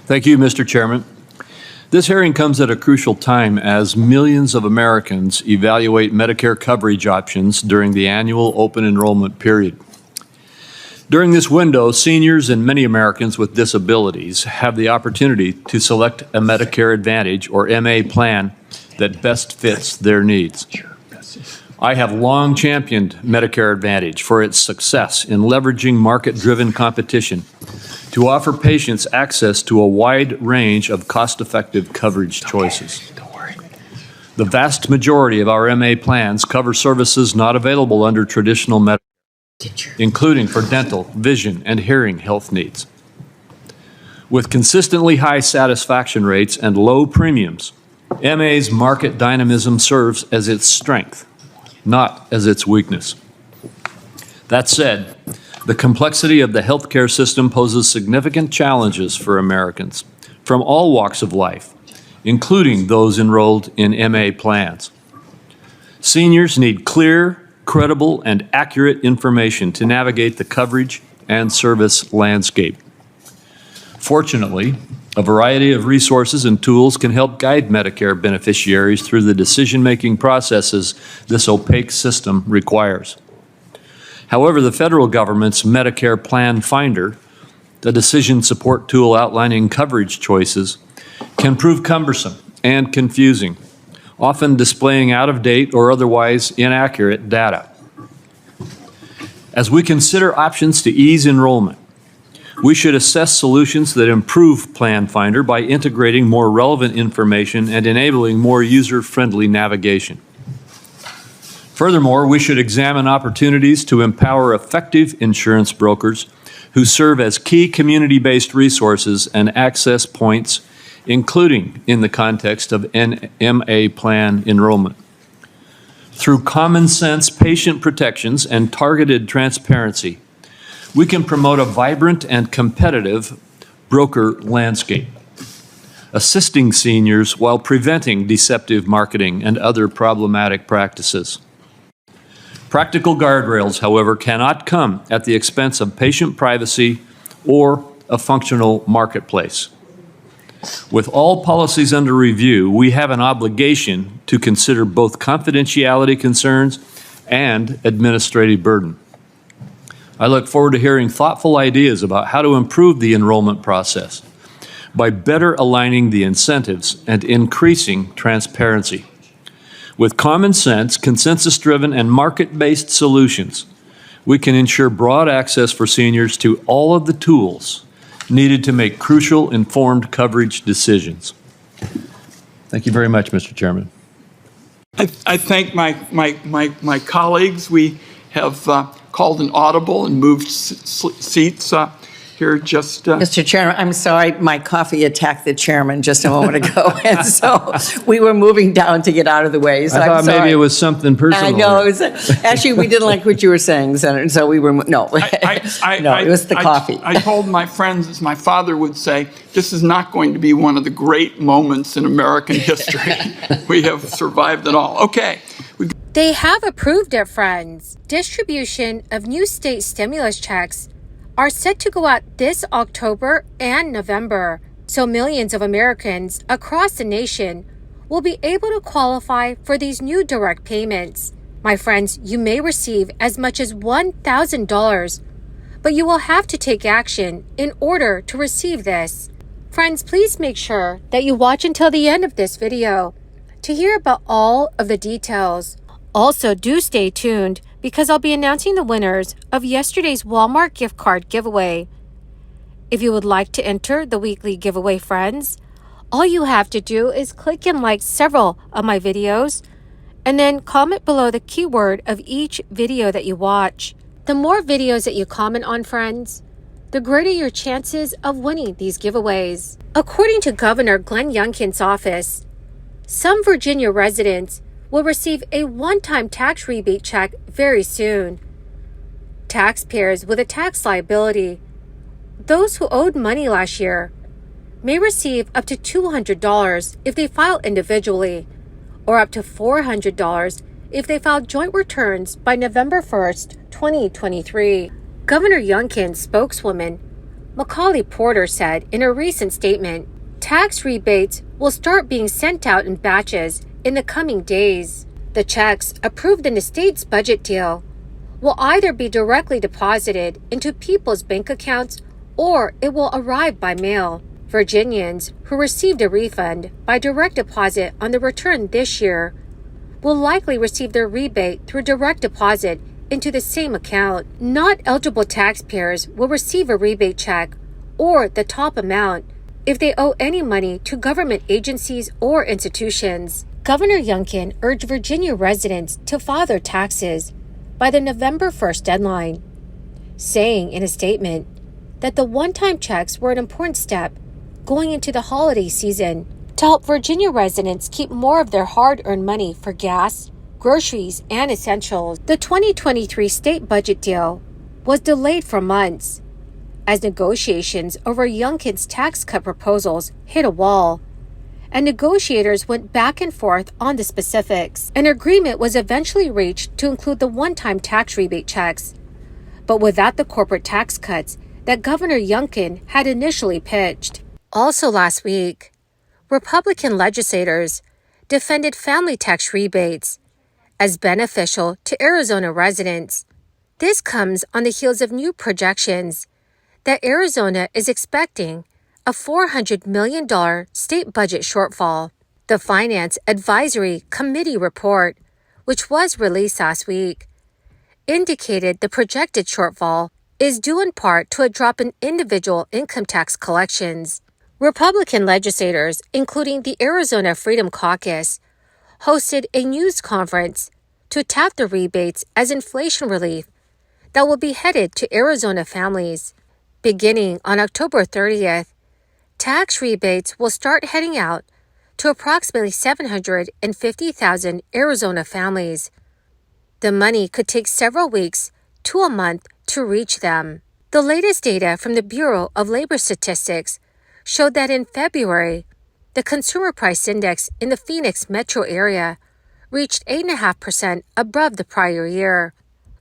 Thank you, Mr. Chairman. This hearing comes at a crucial time as millions of Americans evaluate Medicare coverage options during the annual open enrollment period. During this window, seniors and many Americans with disabilities have the opportunity to select a Medicare Advantage or MA plan that best fits their needs. I have long championed Medicare Advantage for its success in leveraging market-driven competition to offer patients access to a wide range of cost-effective coverage choices. The vast majority of our MA plans cover services not available under traditional Medicare, including for dental, vision, and hearing health needs. With consistently high satisfaction rates and low premiums, MA's market dynamism serves as its strength, not as its weakness. That said, the complexity of the healthcare system poses significant challenges for Americans from all walks of life, including those enrolled in MA plans. Seniors need clear, credible, and accurate information to navigate the coverage and service landscape. Fortunately, a variety of resources and tools can help guide Medicare beneficiaries through the decision-making processes this opaque system requires. However, the federal government's Medicare Plan Finder, the decision support tool outlining coverage choices, can prove cumbersome and confusing, often displaying out-of-date or otherwise inaccurate data. As we consider options to ease enrollment, we should assess solutions that improve Plan Finder by integrating more relevant information and enabling more user-friendly navigation. Furthermore, we should examine opportunities to empower effective insurance brokers who serve as key community-based resources and access points, including in the context of MA plan enrollment. Through common sense patient protections and targeted transparency, we can promote a vibrant and competitive broker landscape, assisting seniors while preventing deceptive marketing and other problematic practices. Practical guardrails, however, cannot come at the expense of patient privacy or a functional marketplace. With all policies under review, we have an obligation to consider both confidentiality concerns and administrative burden. I look forward to hearing thoughtful ideas about how to improve the enrollment process by better aligning the incentives and increasing transparency. With common sense, consensus-driven, and market-based solutions, we can ensure broad access for seniors to all of the tools needed to make crucial informed coverage decisions. Thank you very much, Mr. Chairman. I thank my colleagues. We have called an audible and moved seats here just... Mr. Chairman, I'm sorry, my coffee attacked the chairman just a moment ago, and so we were moving down to get out of the way, so I thought maybe it was something personal. I know, actually, we didn't like what you were saying, Senator, so we were, no. No, it was the coffee. I told my friends, as my father would say, this is not going to be one of the great moments in American history. We have survived it all. Okay. They have approved it, friends. Distribution of new state stimulus checks are set to go out this October and November, so millions of Americans across the nation will be able to qualify for these new direct payments. My friends, you may receive as much as $1,000, but you will have to take action in order to receive this. Friends, please make sure that you watch until the end of this video to hear about all of the details. Also, do stay tuned because I'll be announcing the winners of yesterday's Walmart gift card giveaway. If you would like to enter the weekly giveaway, friends, all you have to do is click and like several of my videos and then comment below the keyword of each video that you watch. The more videos that you comment on, friends, the greater your chances of winning these giveaways. According to Governor Glenn Youngkin's office, some Virginia residents will receive a one-time tax rebate check very soon. Taxpayers with a tax liability, those who owed money last year, may receive up to $200 if they file individually, or up to $400 if they file joint returns by November 1st, 2023. Governor Youngkin's spokeswoman, Macaulay Porter said in a recent statement, tax rebates will start being sent out in batches in the coming days. The checks approved in the state's budget deal will either be directly deposited into people's bank accounts or it will arrive by mail. Virginians who received a refund by direct deposit on the return this year will likely receive their rebate through direct deposit into the same account. Not eligible taxpayers will receive a rebate check or the top amount if they owe any money to government agencies or institutions. Governor Youngkin urged Virginia residents to file their taxes by the November 1st deadline, saying in a statement that the one-time checks were an important step going into the holiday season to help Virginia residents keep more of their hard-earned money for gas, groceries, and essentials. The 2023 state budget deal was delayed for months as negotiations over Youngkin's tax cut proposals hit a wall, and negotiators went back and forth on the specifics. An agreement was eventually reached to include the one-time tax rebate checks, but without the corporate tax cuts that Governor Youngkin had initially pitched. Also last week, Republican legislators defended family tax rebates as beneficial to Arizona residents. This comes on the heels of new projections that Arizona is expecting a $400 million state budget shortfall. The Finance Advisory Committee report, which was released last week, indicated the projected shortfall is due in part to a drop in individual income tax collections. Republican legislators, including the Arizona Freedom Caucus, hosted a news conference to tout the rebates as inflation relief that will be headed to Arizona families. Beginning on October 30th, tax rebates will start heading out to approximately 750,000 Arizona families. The money could take several weeks to a month to reach them. The latest data from the Bureau of Labor Statistics showed that in February, the Consumer Price Index in the Phoenix metro area reached 8.5% above the prior year.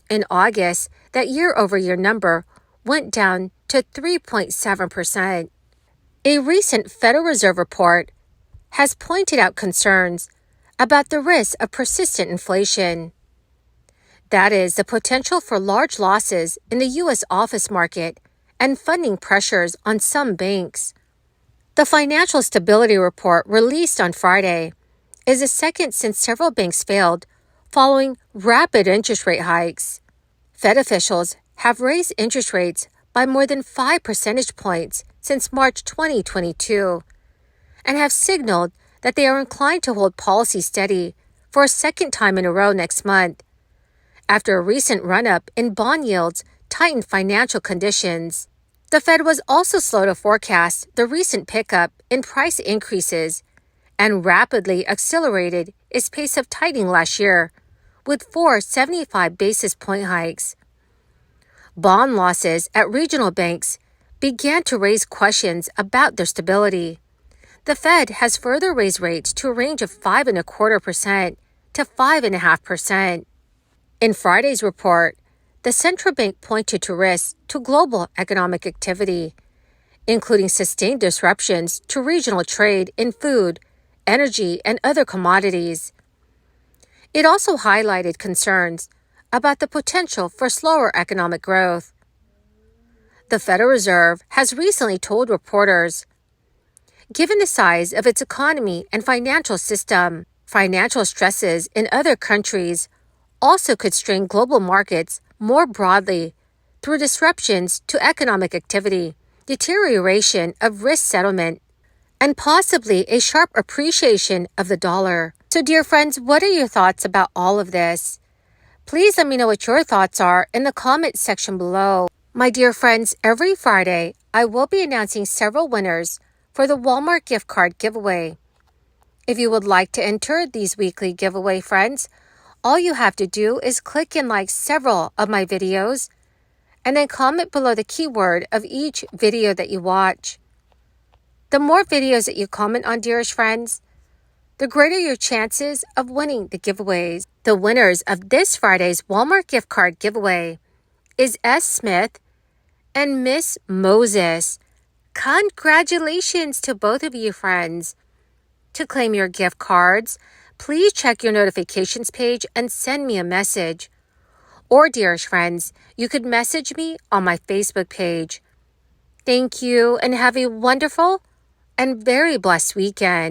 In August, that year-over-year number went down to 3.7%. A recent Federal Reserve report has pointed out concerns about the risk of persistent inflation. That is, the potential for large losses in the U.S. office market and funding pressures on some banks. The Financial Stability Report released on Friday is the second since several banks failed following rapid interest rate hikes. Fed officials have raised interest rates by more than 5 percentage points since March 2022 and have signaled that they are inclined to hold policy steady for a second time in a row next month, after a recent run-up in bond yields tightened financial conditions. The Fed was also slow to forecast the recent pickup in price increases and rapidly accelerated its pace of tightening last year with 4 75 basis point hikes. Bond losses at regional banks began to raise questions about their stability. The Fed has further raised rates to a range of 5.25% to 5.5%. In Friday's report, the central bank pointed to risks to global economic activity, including sustained disruptions to regional trade in food, energy, and other commodities. It also highlighted concerns about the potential for slower economic growth. The Federal Reserve has recently told reporters, given the size of its economy and financial system, financial stresses in other countries also could strain global markets more broadly through disruptions to economic activity, deterioration of risk settlement, and possibly a sharp appreciation of the dollar. So, dear friends, what are your thoughts about all of this? Please let me know what your thoughts are in the comment section below. My dear friends, every Friday, I will be announcing several winners for the Walmart gift card giveaway. If you would like to enter these weekly giveaway, friends, all you have to do is click and like several of my videos and then comment below the keyword of each video that you watch. The more videos that you comment on, dearest friends, the greater your chances of winning the giveaways. The winners of this Friday's Walmart gift card giveaway is S. Smith and Miss Moses. Congratulations to both of you, friends. To claim your gift cards, please check your notifications page and send me a message. Or, dearest friends, you could message me on my Facebook page. Thank you and have a wonderful and very blessed weekend.